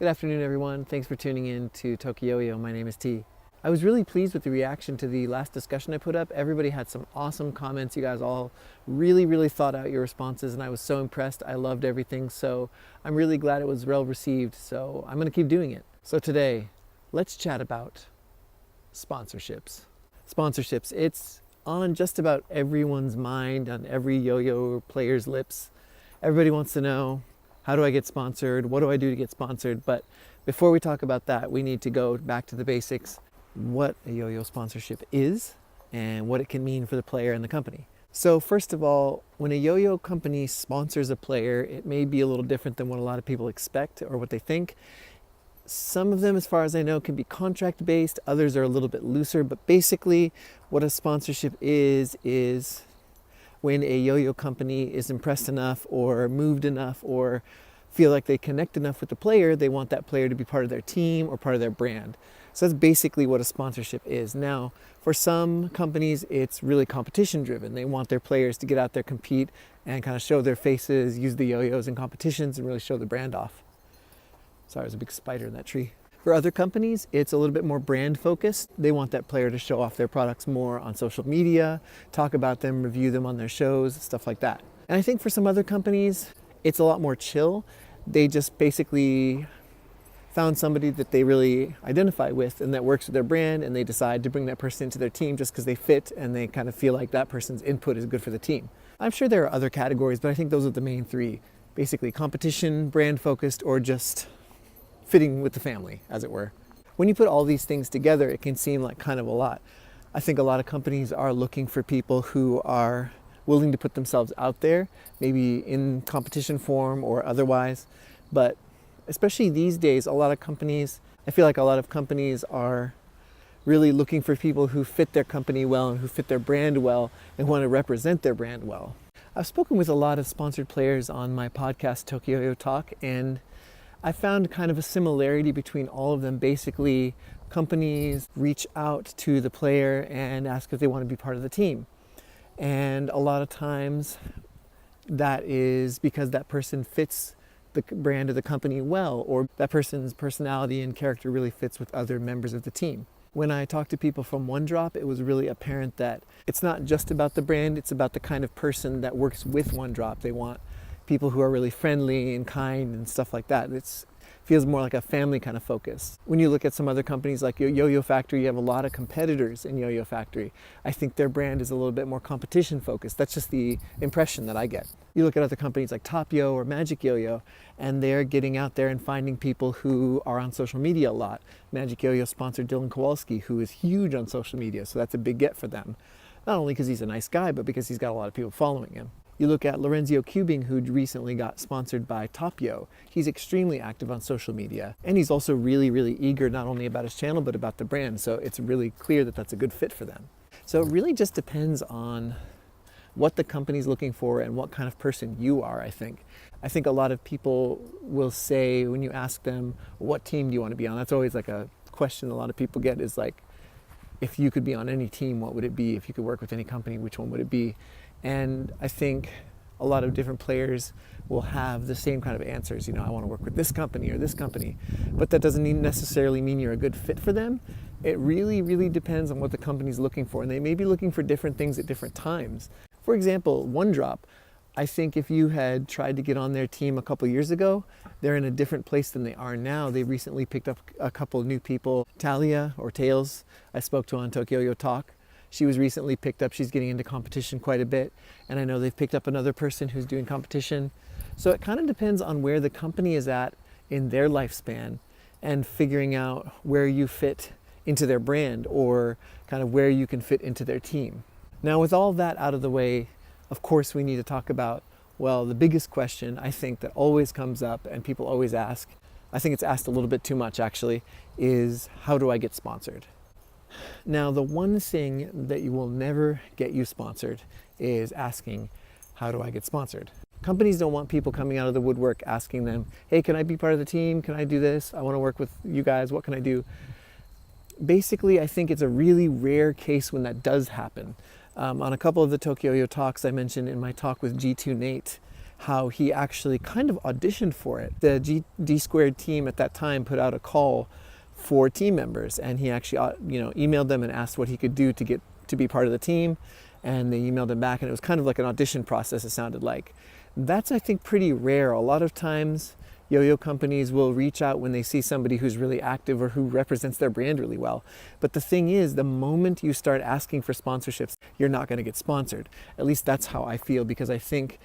Good afternoon, everyone. Thanks for tuning in to TokYo-Yo. My name is T. I was really pleased with the reaction to the last discussion I put up. Everybody had some awesome comments. You guys all really thought out your responses, and I was so impressed. I loved everything, so I'm really glad it was well received. So I'm going to keep doing it. So today, let's chat about sponsorships. Sponsorships, it's on just about everyone's mind, on every yo-yo player's lips. Everybody wants to know, how do I get sponsored? What do I do to get sponsored? But before we talk about that, we need to go back to the basics, what a yo-yo sponsorship is and what it can mean for the player and the company. So first of all, when a yo-yo company sponsors a player, it may be a little different than what a lot of people expect or what they think. Some of them, as far as I know, can be contract-based. Others are a little bit looser. But basically, what a sponsorship is when a yo-yo company is impressed enough or moved enough or feel like they connect enough with the player, they want that player to be part of their team or part of their brand. So that's basically what a sponsorship is. Now, for some companies, it's really competition driven. They want their players to get out there, compete, and kind of show their faces, use the yo-yos in competitions, and really show the brand off. Sorry, there's a big spider in that tree. For other companies, it's a little bit more brand focused. They want that player to show off their products more on social media, talk about them, review them on their shows, stuff like that. And I think for some other companies, it's a lot more chill. They just basically found somebody that they really identify with and that works with their brand, and they decide to bring that person into their team just because they fit and they kind of feel like that person's input is good for the team. I'm sure there are other categories, but I think those are the main three. Basically competition, brand focused, or just fitting with the family, as it were. When you put all these things together, it can seem like kind of a lot. I think a lot of companies are looking for people who are willing to put themselves out there, maybe in competition form or otherwise. But especially these days, I feel like a lot of companies are really looking for people who fit their company well and who fit their brand well and want to represent their brand well. I've spoken with a lot of sponsored players on my podcast, TokYo-Yo Talk, and I found kind of a similarity between all of them. Basically, companies reach out to the player and ask if they want to be part of the team. And a lot of times that is because that person fits the brand of the company well, or that person's personality and character really fits with other members of the team. When I talked to people from OneDrop, it was really apparent that it's not just about the brand, it's about the kind of person that works with OneDrop. They want people who are really friendly and kind and stuff like that. It feels more like a family kind of focus. When you look at some other companies like Yo-Yo Factory, you have a lot of competitors in Yo-Yo Factory. I think their brand is a little bit more competition focused. That's just the impression that I get. You look at other companies like TokYo or Magic Yo-Yo, and they're getting out there and finding people who are on social media a lot. Magic Yo-Yo sponsored Dylan Kowalski, who is huge on social media, so that's a big get for them. Not only because he's a nice guy, but because he's got a lot of people following him. You look at Lorenzio Cubing, who recently got sponsored by TokYo. He's extremely active on social media, and he's also really eager not only about his channel, but about the brand, so it's really clear that that's a good fit for them. So it really just depends on what the company's looking for and what kind of person you are, I think. I think a lot of people will say, when you ask them, what team do you want to be on? That's always like a question a lot of people get, is like, if you could be on any team, what would it be? If you could work with any company, which one would it be? And I think a lot of different players will have the same kind of answers. You know, I want to work with this company or this company. But that doesn't necessarily mean you're a good fit for them. It really depends on what the company's looking for. And they may be looking for different things at different times. For example, OneDrop. I think if you had tried to get on their team a couple years ago, they're in a different place than they are now. They recently picked up a couple new people. Talia, or Tails, I spoke to on TokYo-Yo Talk. She was recently picked up. She's getting into competition quite a bit. And I know they've picked up another person who's doing competition. So it kind of depends on where the company is at in their lifespan and figuring out where you fit into their brand or kind of where you can fit into their team. Now, with all that out of the way, of course, we need to talk about, well, the biggest question I think that always comes up and people always ask, I think it's asked a little bit too much actually, is how do I get sponsored? Now, the one thing that you will never get you sponsored is asking, how do I get sponsored? Companies don't want people coming out of the woodwork asking them, hey, can I be part of the team? Can I do this? I want to work with you guys. What can I do? Basically, I think it's a really rare case when that does happen. On a couple of the TokYo-Yo talks I mentioned in my talk with G2 Nate, how he actually kind of auditioned for it. The D Squared team at that time put out a call for team members, and he actually emailed them and asked what he could do to get to be part of the team, and they emailed him back, and it was kind of like an audition process, it sounded like. That's, I think, pretty rare. A lot of times yo-yo companies will reach out when they see somebody who's really active or who represents their brand really well. But the thing is, the moment you start asking for sponsorships, you're not going to get sponsored. At least that's how I feel, because I think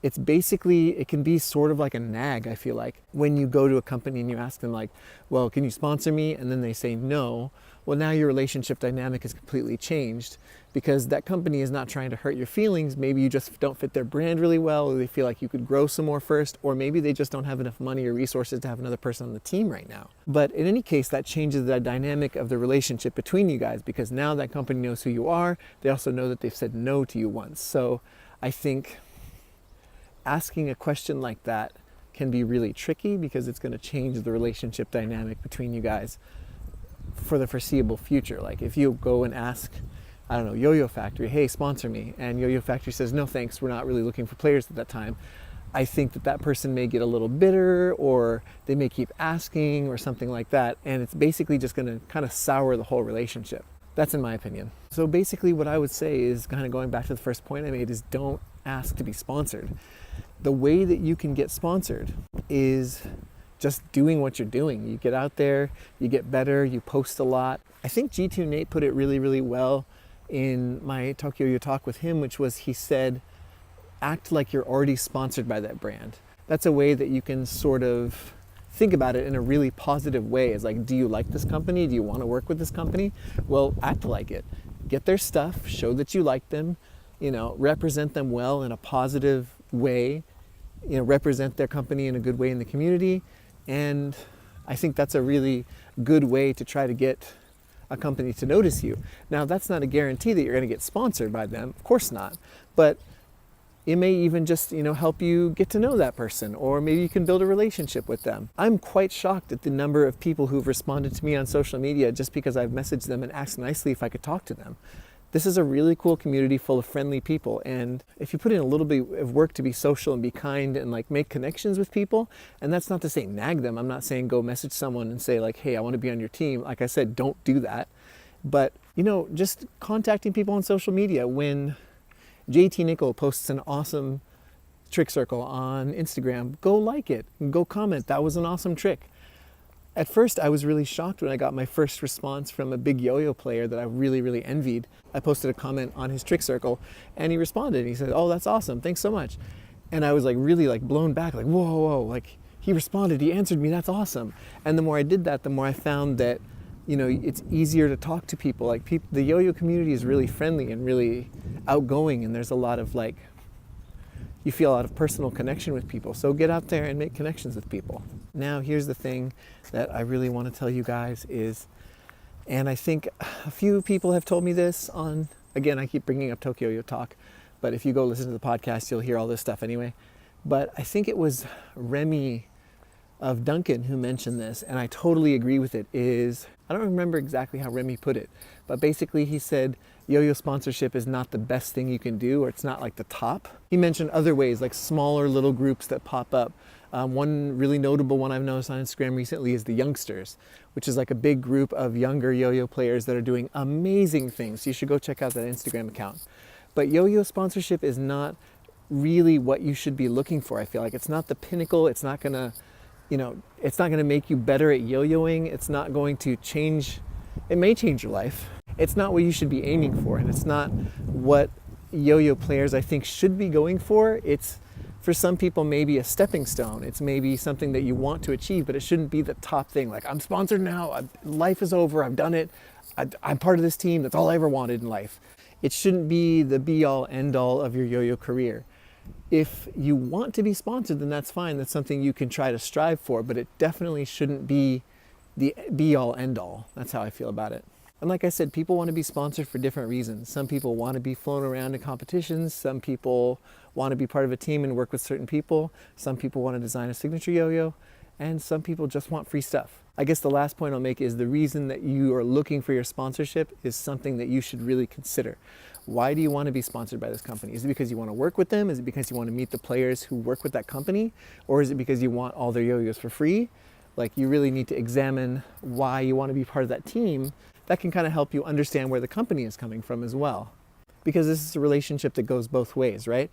it's basically, it can be sort of like a nag, I feel like. When you go to a company and you ask them like, well, can you sponsor me? And then they say no. Well, now your relationship dynamic is completely changed, because that company is not trying to hurt your feelings. Maybe you just don't fit their brand really well, or they feel like you could grow some more first, or maybe they just don't have enough money or resources to have another person on the team right now. But in any case, that changes the dynamic of the relationship between you guys, because now that company knows who you are. They also know that they've said no to you once. So I think asking a question like that can be really tricky, because it's going to change the relationship dynamic between you guys for the foreseeable future. Like if you go and ask, I don't know, Yo-Yo Factory, hey, sponsor me, and Yo-Yo Factory says, no thanks, we're not really looking for players at that time, I think that person may get a little bitter, or they may keep asking or something like that, and it's basically just going to kind of sour the whole relationship. That's in my opinion. So basically what I would say is, kind of going back to the first point I made, is don't ask to be sponsored. The way that you can get sponsored is just doing what you're doing. You get out there, you get better, you post a lot. I think G2 Nate put it really, really well in my TokYo-Yo talk with him, which was, he said, act like you're already sponsored by that brand. That's a way that you can sort of think about it in a really positive way. It's like, do you like this company? Do you want to work with this company? Well, act like it. Get their stuff, show that you like them, represent them well in a positive way, represent their company in a good way in the community. And I think that's a really good way to try to get a company to notice you. Now, that's not a guarantee that you're going to get sponsored by them, of course not, but it may even just, help you get to know that person, or maybe you can build a relationship with them. I'm quite shocked at the number of people who've responded to me on social media just because I've messaged them and asked nicely if I could talk to them. This is a really cool community full of friendly people, and if you put in a little bit of work to be social and be kind and make connections with people, and that's not to say nag them. I'm not saying go message someone and say like, hey, I want to be on your team. Like I said, don't do that. But, just contacting people on social media. When JT Nickel posts an awesome trick circle on Instagram, go like it, go comment. That was an awesome trick. At first, I was really shocked when I got my first response from a big yo-yo player that I really, really envied. I posted a comment on his trick circle, and he responded. He said, oh, that's awesome. Thanks so much. And I was really blown back, whoa, he responded, he answered me, that's awesome. And the more I did that, the more I found that, it's easier to talk to people. The yo-yo community is really friendly and really outgoing, and there's a lot of you feel a lot of personal connection with people. So get out there and make connections with people. Now, here's the thing that I really want to tell you guys is, and I think a few people have told me this again, I keep bringing up TokYo-Yo talk, but if you go listen to the podcast, you'll hear all this stuff anyway. But I think it was Remy of Duncan who mentioned this, and I totally agree with it, I don't remember exactly how Remy put it, but basically he said, yo-yo sponsorship is not the best thing you can do, or it's not the top. He mentioned other ways, smaller little groups that pop up. One really notable one I've noticed on Instagram recently is the Youngsters, which is a big group of younger yo-yo players that are doing amazing things. You should go check out that Instagram account. But yo-yo sponsorship is not really what you should be looking for. I feel like it's not the pinnacle. It's not gonna, it's not gonna make you better at yo-yoing. It's not going to change. It may change your life. It's not what you should be aiming for, and it's not what yo-yo players, I think, should be going for. It's, for some people, maybe a stepping stone. It's maybe something that you want to achieve, but it shouldn't be the top thing. I'm sponsored now, life is over, I've done it, I'm part of this team, that's all I ever wanted in life. It shouldn't be the be-all, end-all of your yo-yo career. If you want to be sponsored, then that's fine. That's something you can try to strive for, but it definitely shouldn't be the be-all, end-all. That's how I feel about it. And like I said, people want to be sponsored for different reasons. Some people want to be flown around in competitions. Some people want to be part of a team and work with certain people. Some people want to design a signature yo-yo. and some people just want free stuff. I guess the last point I'll make is the reason that you are looking for your sponsorship is something that you should really consider. Why do you want to be sponsored by this company? Is it because you want to work with them? Is it because you want to meet the players who work with that company? Or is it because you want all their yo-yos for free? Like, you really need to examine why you want to be part of that team. That can kind of help you understand where the company is coming from as well. Because this is a relationship that goes both ways, right?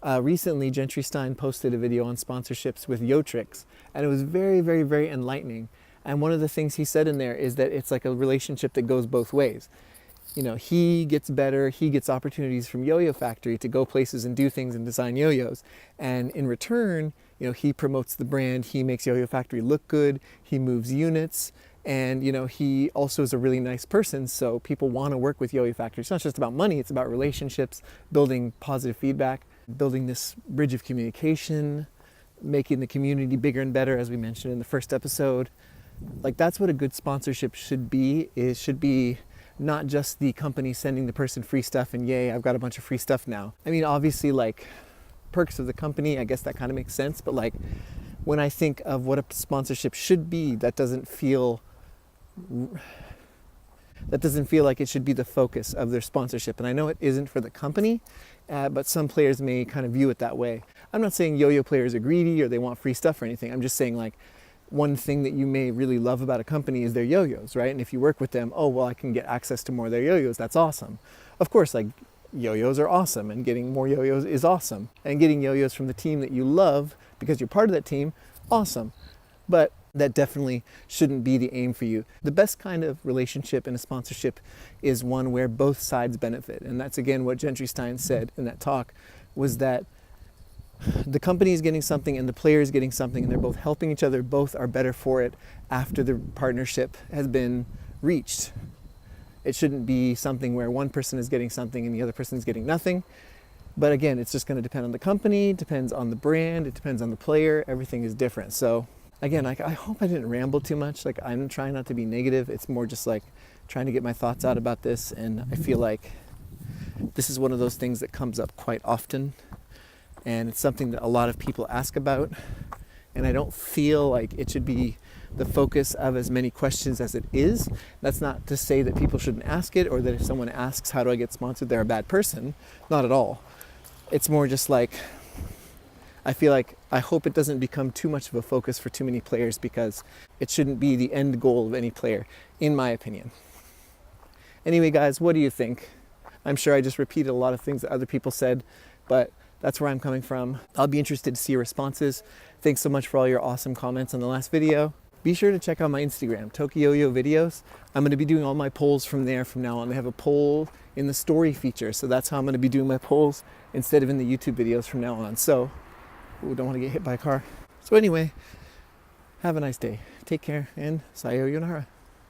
Recently, Gentry Stein posted a video on sponsorships with Yotrix, and it was very, very, very enlightening. And one of the things he said in there is that it's like a relationship that goes both ways. You know, he gets better, he gets opportunities from Yo-Yo Factory to go places and do things and design yo-yos. And in return, you know, he promotes the brand, he makes Yo-Yo Factory look good, he moves units, and, you know, he also is a really nice person, so people want to work with Yo-Yo Factory. It's not just about money, it's about relationships, building positive feedback, building this bridge of communication, making the community bigger and better, as we mentioned in the first episode. Like, that's what a good sponsorship should be. It should be not just the company sending the person free stuff and yay, I've got a bunch of free stuff now. I mean, obviously, like, perks of the company, I guess that kind of makes sense, but like, when I think of what a sponsorship should be, that doesn't feel like it should be the focus of their sponsorship. And I know it isn't for the company, but some players may kind of view it that way. I'm not saying yo-yo players are greedy or they want free stuff or anything. I'm just saying, like, one thing that you may really love about a company is their yo-yos, right? And if you work with them, oh, well, I can get access to more of their yo-yos. That's awesome. Of course, like, yo-yos are awesome, and getting more yo-yos is awesome. And getting yo-yos from the team that you love because you're part of that team, awesome. But that definitely shouldn't be the aim for you. The best kind of relationship in a sponsorship is one where both sides benefit. And that's, again, what Gentry Stein said in that talk, was that the company is getting something and the player is getting something, and they're both helping each other. Both are better for it after the partnership has been reached. It shouldn't be something where one person is getting something and the other person is getting nothing. But again, it's just going to depend on the company, depends on the brand, it depends on the player. Everything is different. So again, I hope I didn't ramble too much. Like, I'm trying not to be negative. It's more just like trying to get my thoughts out about this. And I feel like this is one of those things that comes up quite often. And it's something that a lot of people ask about. And I don't feel like it should be the focus of as many questions as it is. That's not to say that people shouldn't ask it, or that if someone asks, how do I get sponsored, they're a bad person. Not at all. It's more just like, I feel like, I hope it doesn't become too much of a focus for too many players, because it shouldn't be the end goal of any player, in my opinion. Anyway, guys, what do you think? I'm sure I just repeated a lot of things that other people said, but that's where I'm coming from. I'll be interested to see your responses. Thanks so much for all your awesome comments on the last video. Be sure to check out my Instagram, TokYo-Yo Videos. I'm going to be doing all my polls from there from now on. They have a poll in the story feature, so that's how I'm going to be doing my polls instead of in the YouTube videos from now on. So, don't want to get hit by a car. So anyway, have a nice day. Take care, and sayonara.